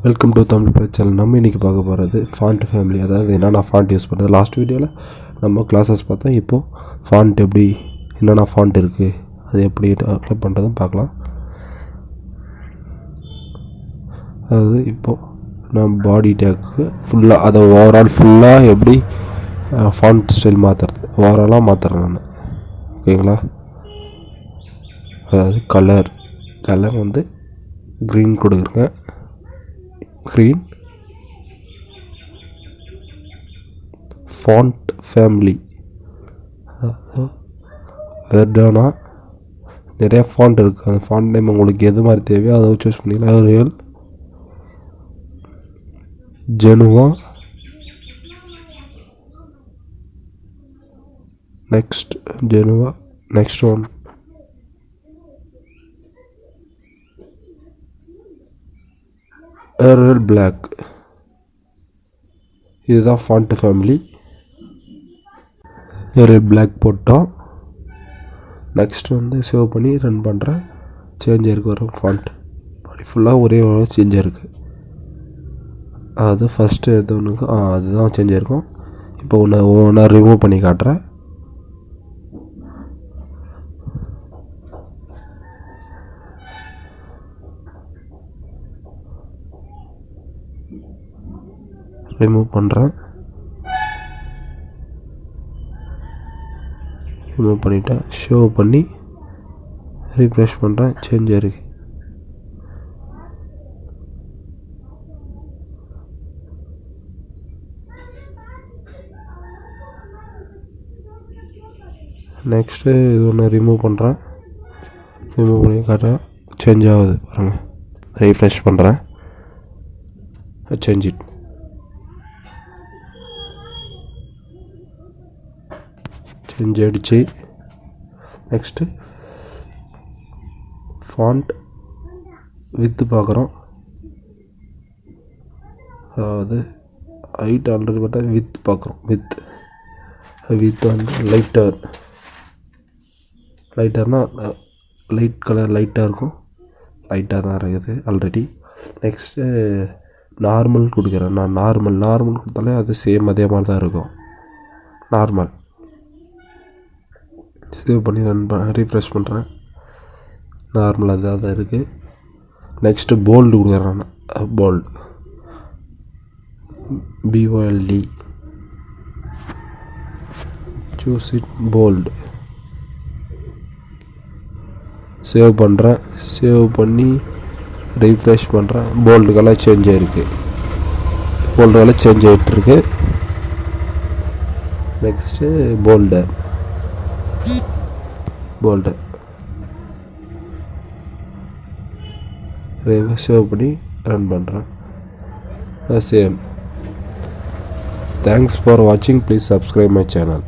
Welcome to Tamil plus channel. நம்ம இன்றைக்கி பார்க்க போகிறது ஃபாண்ட் ஃபேமிலி, அதாவது என்னென்ன ஃபாண்ட் யூஸ் பண்ணுறது. லாஸ்ட் வீடியோவில் நம்ம கிளாஸஸ் பார்த்தோம். இப்போது ஃபாண்ட் எப்படி என்னென்ன ஃபாண்ட் இருக்குது, அது எப்படி அப்ளை பண்ணுறதுன்னு பார்க்கலாம். அதாவது இப்போது நம்ம பாடி டேக்கு ஃபுல்லாக அதை ஓவரால் ஃபுல்லாக எப்படி ஃபாண்ட் ஸ்டைல் மாற்றுறது, ஓவராலாக மாற்றுறேன் நான். ஓகேங்களா? அதாவது கலர் வந்து க்ரீன் கொடுக்குறேங்க. க்ரீன் ஃபாண்ட் ஃபேமிலி, வெர்டானா நிறையா ஃபாண்ட் இருக்குது. அந்த ஃபாண்ட் நேம் உங்களுக்கு எது மாதிரி தேவையோ அதை சூஸ் பண்ணிக்கலாம். Arial Geneva, next one Arial Black. இதுதான் ஃபாண்ட் ஃபேமிலி. ஏரியல் பிளாக் போட்டோம். நெக்ஸ்ட் வந்து சேவ் பண்ணி ரன் பண்ணுறேன். சேஞ்ச் ஆகிருக்கு வரும் ஃபாண்ட் பாடி ஃபுல்லாக ஒரே சேஞ்ச் ஆகிருக்கு. அது ஃபஸ்ட்டு எது ஒன்றுக்கு அதுதான் சேஞ்ச் ஆகிருக்கும். இப்போ ஒவ்வொன்றா ரிமூவ் பண்ணி காட்டுறேன். ரிமூவ் பண்ணிட்டேன். ஷோ பண்ணி ரீஃப்ரெஷ் பண்ணுறேன். சேஞ்ச் ஆகிருக்கு. நெக்ஸ்ட்டு இது ஒன்று ரிமூவ் பண்ணுறேன். ரிமூவ் பண்ணி காட்டுறேன். சேஞ்ச் ஆகுது பாருங்கள். ரீஃப்ரெஷ் பண்ணுறேன். Change it. சேஞ்ச் ஆகிடுச்சு. நெக்ஸ்ட்டு ஃபாண்ட் வித்து பார்க்குறோம். அதாவது ஹைட் ஆல்ரெடி பார்த்தா வித் பார்க்குறோம். வித் வந்து லைட்டர்னால் லைட் கலர் லைட்டாக இருக்கும். லைட்டாக தான் இருக்குது ஆல்ரெடி. நெக்ஸ்ட்டு நார்மல் கொடுக்குறேன். நான் நார்மல் கொடுத்தாலே அது சேம் அதே மாதிரி தான் இருக்கும். நார்மல் சேவ் பண்ணி ரீஃப்ரெஷ் பண்ணுறேன். நார்மல் அதாக தான் இருக்குது. நெக்ஸ்ட்டு போல்டு கொடுக்குறேன். Bold BOLD choose it bold. Save பண்ணுறேன். சேவ் பண்ணி ரீஃப்ரெஷ் பண்ணுறேன். போல்டு கலர் சேஞ்ச் ஆகிருக்கு. போல்டு கலர் சேஞ்ச் ஆகிட்டுருக்கு. நெக்ஸ்ட்டு போல்டு சேவ் பண்ணி ரன் பண்ணுறேன். சேம். தேங்க்ஸ் ஃபார் வாட்சிங். Please subscribe my channel.